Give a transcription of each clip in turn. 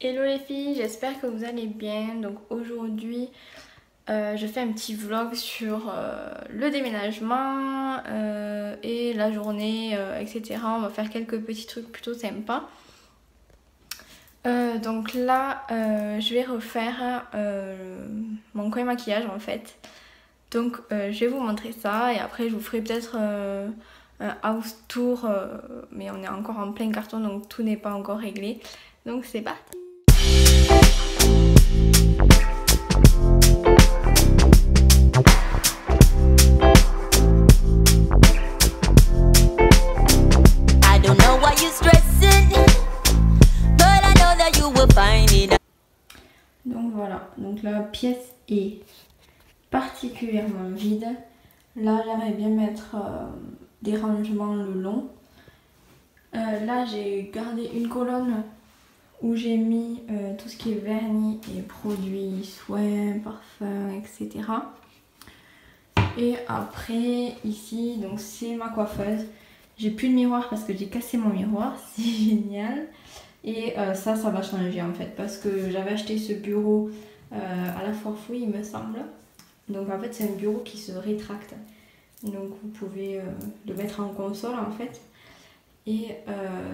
Hello les filles, j'espère que vous allez bien. Donc aujourd'hui, je fais un petit vlog sur le déménagement et la journée, etc. On va faire quelques petits trucs plutôt sympas. Donc là, je vais refaire mon coin maquillage en fait. Donc je vais vous montrer ça et après je vous ferai peut-être un house tour, mais on est encore en plein carton donc tout n'est pas encore réglé. Donc c'est parti! Donc voilà, donc la pièce est particulièrement vide. Là j'aimerais bien mettre des rangements le long. Là j'ai gardé une colonne où j'ai mis tout ce qui est vernis et produits, soins, parfums, etc. Et après ici, donc c'est ma coiffeuse. J'ai plus de miroir parce que j'ai cassé mon miroir, c'est génial. Et ça va changer en fait parce que j'avais acheté ce bureau à la foire fouille il me semble. Donc en fait c'est un bureau qui se rétracte. Donc vous pouvez le mettre en console en fait. Et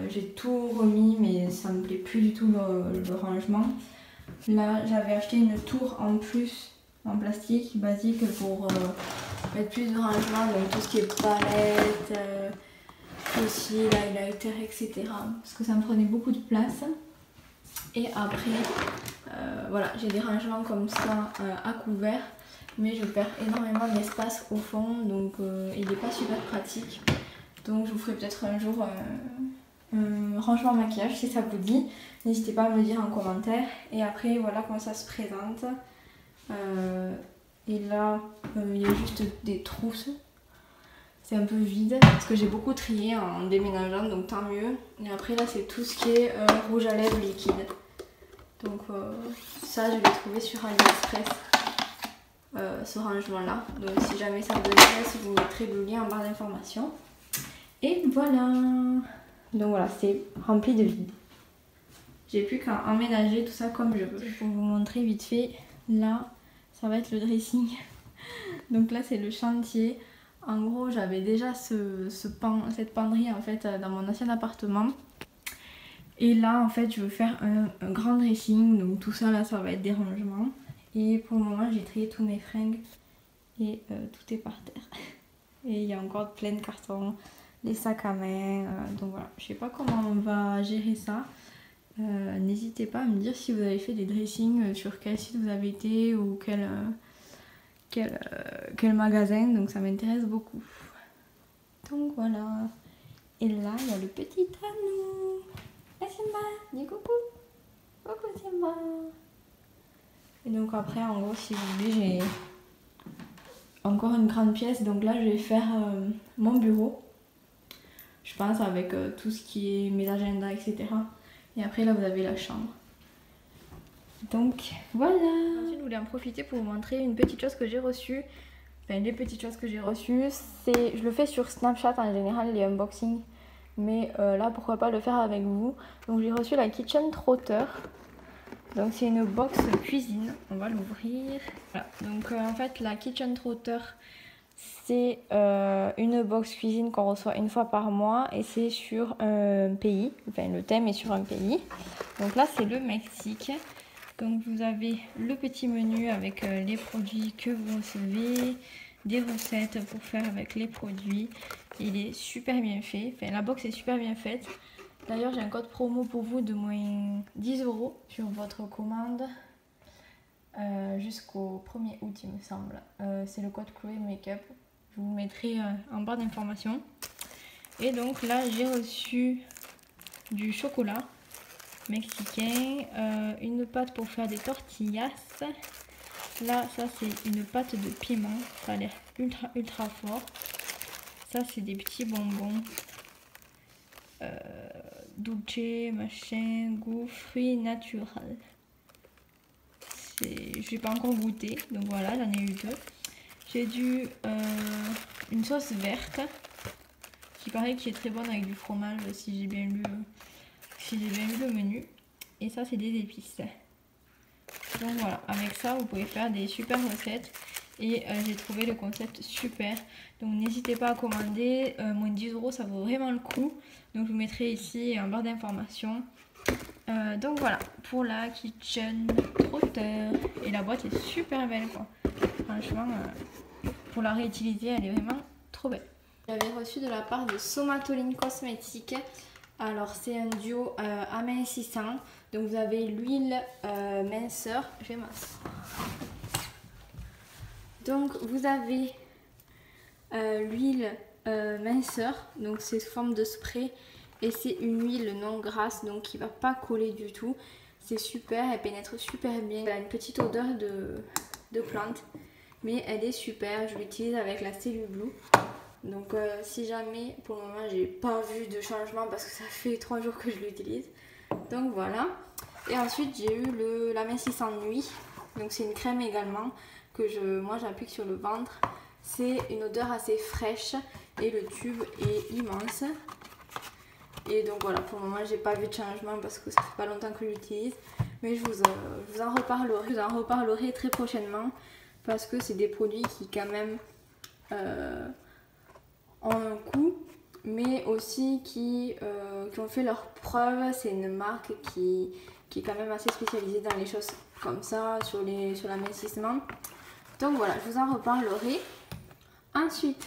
j'ai tout remis mais ça me plaît plus du tout le rangement. Là j'avais acheté une tour en plus en plastique basique pour mettre plus de rangement. Donc tout ce qui est palette, aussi l'highlighter, etc. Parce que ça me prenait beaucoup de place. Et après voilà, j'ai des rangements comme ça à couvert. Mais je perds énormément d'espace au fond. Donc il n'est pas super pratique. Donc je vous ferai peut-être un jour un rangement maquillage si ça vous dit. N'hésitez pas à me le dire en commentaire. Et après voilà comment ça se présente. Et là il y a juste des trousses. C'est un peu vide parce que j'ai beaucoup trié en déménageant, donc tant mieux. Et après là c'est tout ce qui est rouge à lèvres liquide. Donc ça je l'ai trouvé sur AliExpress, ce rangement là. Donc si jamais ça vous intéresse, je vous mettrai le lien en barre d'informations. Et voilà. Donc voilà, c'est rempli de vide. J'ai plus qu'à emménager tout ça comme je veux. Pour vous montrer vite fait, là ça va être le dressing. Donc là c'est le chantier. En gros, j'avais déjà cette penderie en fait dans mon ancien appartement. Et là, en fait, je veux faire un grand dressing. Donc tout ça, là, ça va être des rangements. Et pour le moment, j'ai trié tous mes fringues. Et tout est par terre. Et il y a encore plein de cartons, les sacs à main. Donc voilà, je sais pas comment on va gérer ça. N'hésitez pas à me dire si vous avez fait des dressings, sur quel site vous avez été ou quel magasin, donc ça m'intéresse beaucoup. Donc voilà. Et là, il y a le petit Anou. Et Simba, dis coucou. Coucou Simba. Et donc après, en gros, si vous voulez, j'ai encore une grande pièce. Donc là, je vais faire mon bureau. Je pense avec tout ce qui est mes agendas, etc. Et après, là, vous avez la chambre. Donc voilà. Ensuite, je voulais en profiter pour vous montrer une petite chose que j'ai reçue. Enfin, les petites choses que j'ai reçues, je le fais sur Snapchat en général, les unboxings. Mais là, pourquoi pas le faire avec vous. Donc j'ai reçu la Kitchen Trotter. Donc c'est une box cuisine. On va l'ouvrir. Voilà. Donc en fait, la Kitchen Trotter, c'est une box cuisine qu'on reçoit une fois par mois. Et c'est sur un pays. Enfin, le thème est sur un pays. Donc là, c'est le Mexique. Donc vous avez le petit menu avec les produits que vous recevez, des recettes pour faire avec les produits. Il est super bien fait, enfin la box est super bien faite. D'ailleurs j'ai un code promo pour vous de moins 10 € sur votre commande jusqu'au 1er août il me semble. C'est le code Chloé Makeup, je vous mettrai en barre d'informations. Et donc là j'ai reçu du chocolat mexicain, une pâte pour faire des tortillas. Là, ça c'est une pâte de piment, ça a l'air ultra fort. Ça c'est des petits bonbons dulce, machin, goût, fruits naturels. Je n'ai pas encore goûté, donc voilà, j'en ai eu deux. J'ai une sauce verte qui paraît qui est très bonne avec du fromage, si j'ai bien lu le menu. et ça c'est des épices. Donc voilà, avec ça vous pouvez faire des super recettes et j'ai trouvé le concept super. Donc n'hésitez pas à commander, moins 10 € ça vaut vraiment le coup. Donc je vous mettrai ici en barre d'informations. Donc voilà, pour la Kitchen Trotter. Et la boîte est super belle quoi. Franchement, pour la réutiliser, elle est vraiment trop belle. J'avais reçu de la part de Somatoline Cosmétiques. Alors c'est un duo amincissant. Donc vous avez l'huile minceur. Je vais m'asseoir. Donc vous avez l'huile minceur. Donc c'est sous forme de spray. Et c'est une huile non grasse, donc qui va pas coller du tout. C'est super, elle pénètre super bien. Elle a une petite odeur de plante, mais elle est super. Je l'utilise avec la Cellule Blue. Donc si jamais, pour le moment, j'ai pas vu de changement parce que ça fait 3 jours que je l'utilise. Donc voilà. Et ensuite, j'ai eu l'amincissant nuit. Donc c'est une crème également que moi j'applique sur le ventre. C'est une odeur assez fraîche et le tube est immense. Et donc voilà, pour le moment j'ai pas vu de changement parce que ça fait pas longtemps que je l'utilise. Mais je vous en reparlerai très prochainement parce que c'est des produits qui quand même ont un coût, mais aussi qui ont fait leurs preuves. C'est une marque qui est quand même assez spécialisée dans les choses comme ça, sur l'amincissement. Donc voilà, je vous en reparlerai. Ensuite,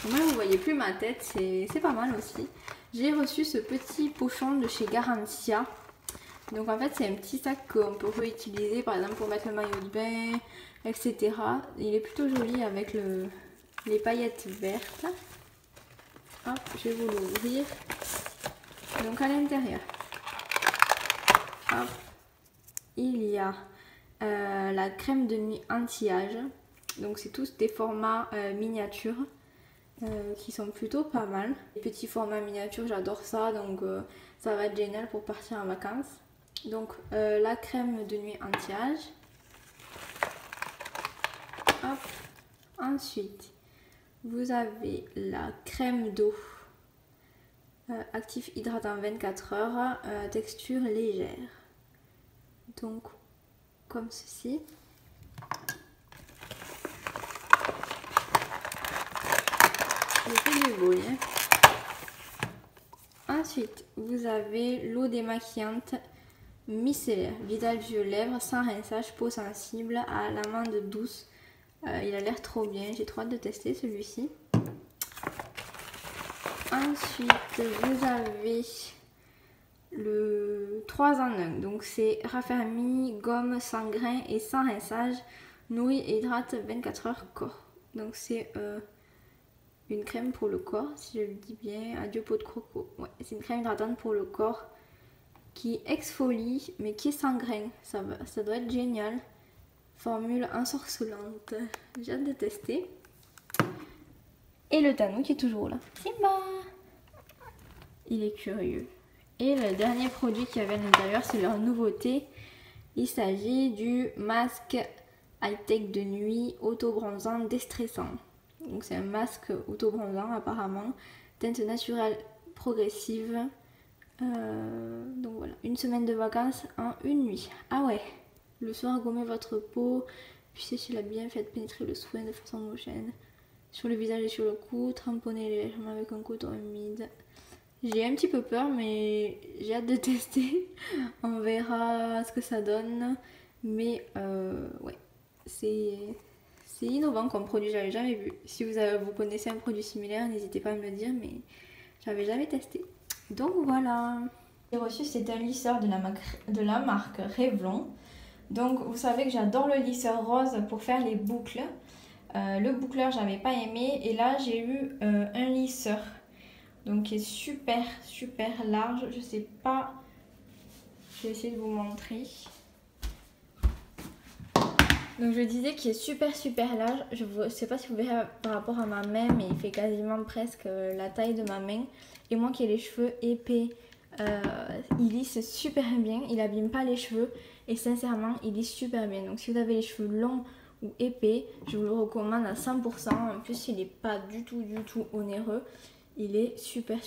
moi vous voyez plus ma tête, c'est pas mal aussi. J'ai reçu ce petit pochon de chez Garantia. Donc en fait c'est un petit sac qu'on peut réutiliser par exemple pour mettre le maillot de bain, etc. Il est plutôt joli avec les paillettes vertes. Hop, je vais vous l'ouvrir. Donc à l'intérieur, hop, il y a la crème de nuit anti-âge. Donc c'est tous des formats miniatures. Qui sont plutôt pas mal. Les petits formats miniatures, j'adore ça, donc ça va être génial pour partir en vacances. Donc la crème de nuit anti-âge. Hop. Ensuite, vous avez la crème d'eau actif hydratant 24 heures, texture légère. Donc comme ceci. Du bruit, hein. Ensuite, vous avez l'eau démaquillante micellaire, visage, yeux, lèvres, sans rinçage, peau sensible, à l'amande douce. Il a l'air trop bien, j'ai trop hâte de tester celui-ci. Ensuite, vous avez le 3 en 1, donc c'est raffermi, gomme, sans grain et sans rinçage, nourrit et hydrate 24 heures corps. Donc c'est une crème pour le corps, si je le dis bien. Adieu peau de croco. Ouais, c'est une crème hydratante pour le corps qui exfolie mais qui est sans grain. Ça doit être génial. Formule ensorcelante. J'ai hâte de tester. Et le Tanou qui est toujours là. Simba! Il est curieux. Et le dernier produit qu'il y avait à l'intérieur, c'est leur nouveauté. Il s'agit du masque high-tech de nuit auto-bronzant déstressant. Donc c'est un masque auto-bronzant apparemment, teinte naturelle progressive. Donc voilà, une semaine de vacances en une nuit. Ah ouais, le soir gommez votre peau, puis séchez-la bien, faites pénétrer le soin de façon homogène sur le visage et sur le cou, tamponnez légèrement avec un coton humide. J'ai un petit peu peur mais j'ai hâte de tester, on verra ce que ça donne. Mais ouais, c'est innovant comme produit, j'avais jamais vu. Si vous connaissez un produit similaire, n'hésitez pas à me le dire, mais j'avais jamais testé. Donc voilà. J'ai reçu, c'est un lisseur de la marque Revlon. Donc vous savez que j'adore le lisseur rose pour faire les boucles. Le boucleur j'avais pas aimé et là j'ai eu un lisseur. Donc qui est super large. Je sais pas, je vais essayer de vous montrer. Donc je disais qu'il est super large, je ne sais pas si vous verrez par rapport à ma main, mais il fait quasiment presque la taille de ma main. Et moi qui ai les cheveux épais, il lisse super bien, il n'abîme pas les cheveux et sincèrement il lisse super bien. Donc si vous avez les cheveux longs ou épais, je vous le recommande à 100%. En plus il n'est pas du tout onéreux, il est super.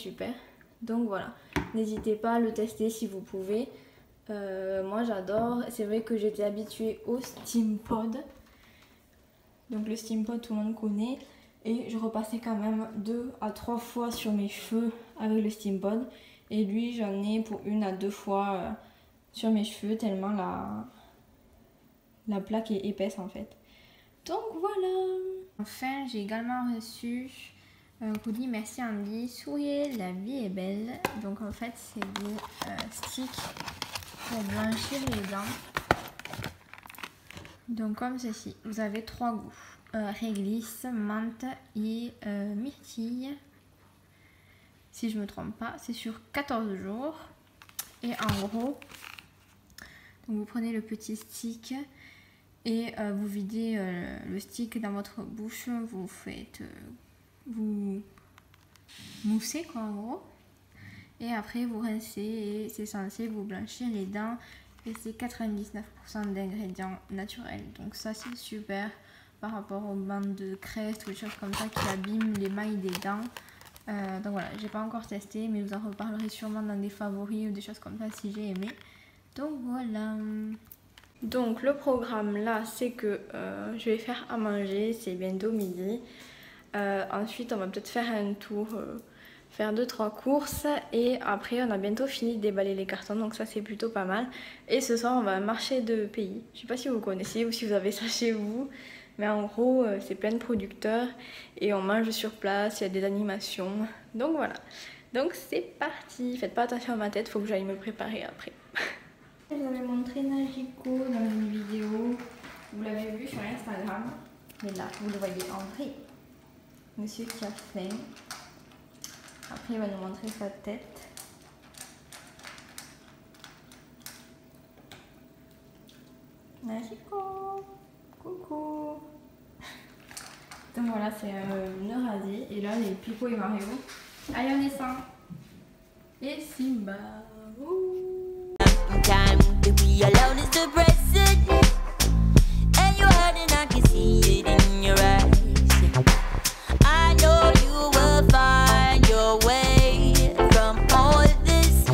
Donc voilà, n'hésitez pas à le tester si vous pouvez. Moi j'adore. C'est vrai que j'étais habituée au Steam Pod. Donc le Steam Pod tout le monde connaît. Et je repassais quand même 2 à 3 fois sur mes cheveux avec le Steam Pod. Et lui j'en ai pour 1 à 2 fois sur mes cheveux tellement la plaque est épaisse en fait. Donc voilà. Enfin j'ai également reçu un colis Merci Andy. Souriez, la vie est belle. Donc en fait c'est des sticks pour blanchir les dents. Donc comme ceci, vous avez 3 goûts. Réglisse, menthe et myrtille. Si je me trompe pas, c'est sur 14 jours. Et en gros, donc vous prenez le petit stick et vous videz le stick dans votre bouche. Vous faites, vous moussez quoi en gros. Et après vous rincez et c'est censé vous blanchir les dents. Et c'est 99% d'ingrédients naturels. Donc ça c'est super par rapport aux bandes de crête ou des choses comme ça qui abîment l'émail des dents. Donc voilà, j'ai pas encore testé mais je vous en reparlerai sûrement dans des favoris ou des choses comme ça si j'ai aimé. Donc voilà. Donc le programme là c'est que je vais faire à manger, c'est bientôt midi. Ensuite on va peut-être faire un tour, faire 2-3 courses et après on a bientôt fini de déballer les cartons donc ça c'est plutôt pas mal. Et ce soir on va à un marché de pays, je sais pas si vous connaissez ou si vous avez ça chez vous. Mais en gros, c'est plein de producteurs et on mange sur place, il y a des animations. Donc voilà. Donc c'est parti. Faites pas attention à ma tête, faut que j'aille me préparer après. Je vous avais montré Najiko dans une vidéo. Vous l'avez vu sur Instagram. Mais là, vous le voyez en vrai. Monsieur qui a faim. Après, il va nous montrer sa tête. Najiko. Coucou. Donc voilà, c'est une radie. Et là, les Pipo et Mario. Allez, on descend. Et Simba. Time to be alone is depressing, and you're hurting, I can see it in your eyes. I know you will find your way from all this.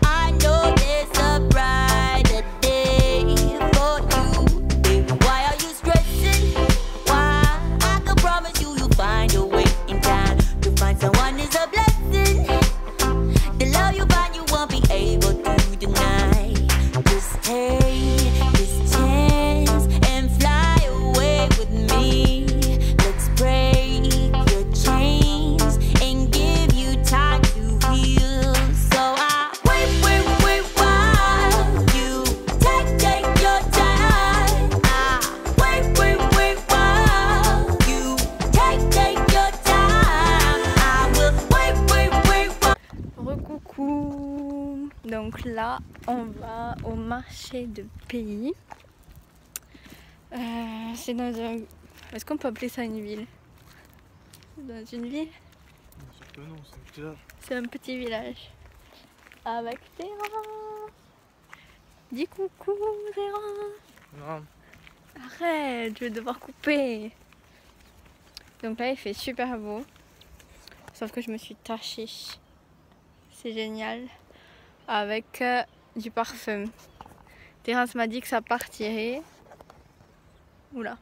I know there's a brighter day for you, baby. Why are you stressing? Why? I can promise you you'll find a way in time to find someone is a blessing. The love you find you won't be able to deny. Just take this chance and fly away with me. Let's break your chains and give you time to heal. So I wait while you take your time. I wait while you take your time. I will wait while. Recoucou. Donc là, on va au marché de pays. C'est dans un... Est-ce qu'on peut appeler ça une ville? Dans une ville? Non, c'est un petit village. C'est un petit village. Avec Terra. Dis coucou Terra. Non. Arrête, je vais devoir couper. Donc là, il fait super beau. Sauf que je me suis tachée. C'est génial. Avec du parfum. Terence m'a dit que ça partirait. Oula.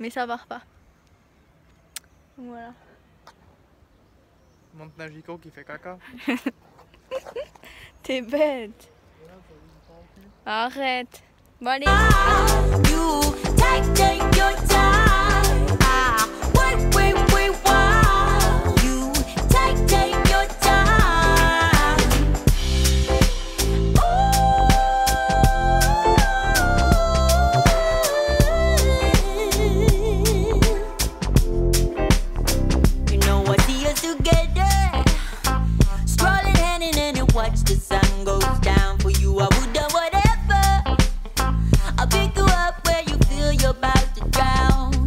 Mais ça part pas. Voilà. Montre Najiko qui fait caca. T'es bête. Arrête. Bon allez. You take your time. I wait while you take your time. You know I see us together, strolling hand in hand and watch the sun goes down. For you, I would do whatever. I'll pick you up where you feel you're about to drown.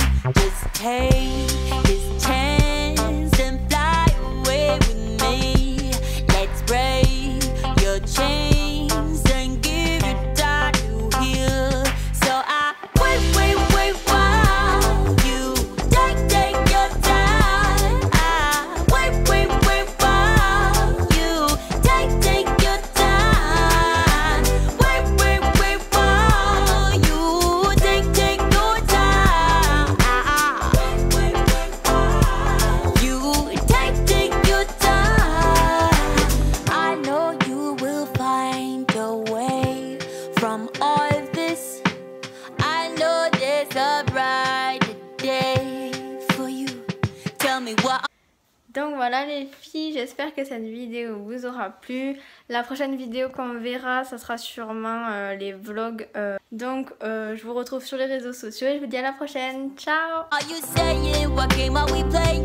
Donc voilà les filles, j'espère que cette vidéo vous aura plu. La prochaine vidéo qu'on verra, ça sera sûrement les vlogs. Donc je vous retrouve sur les réseaux sociaux et je vous dis à la prochaine. Ciao! Are you saying what game are we playing?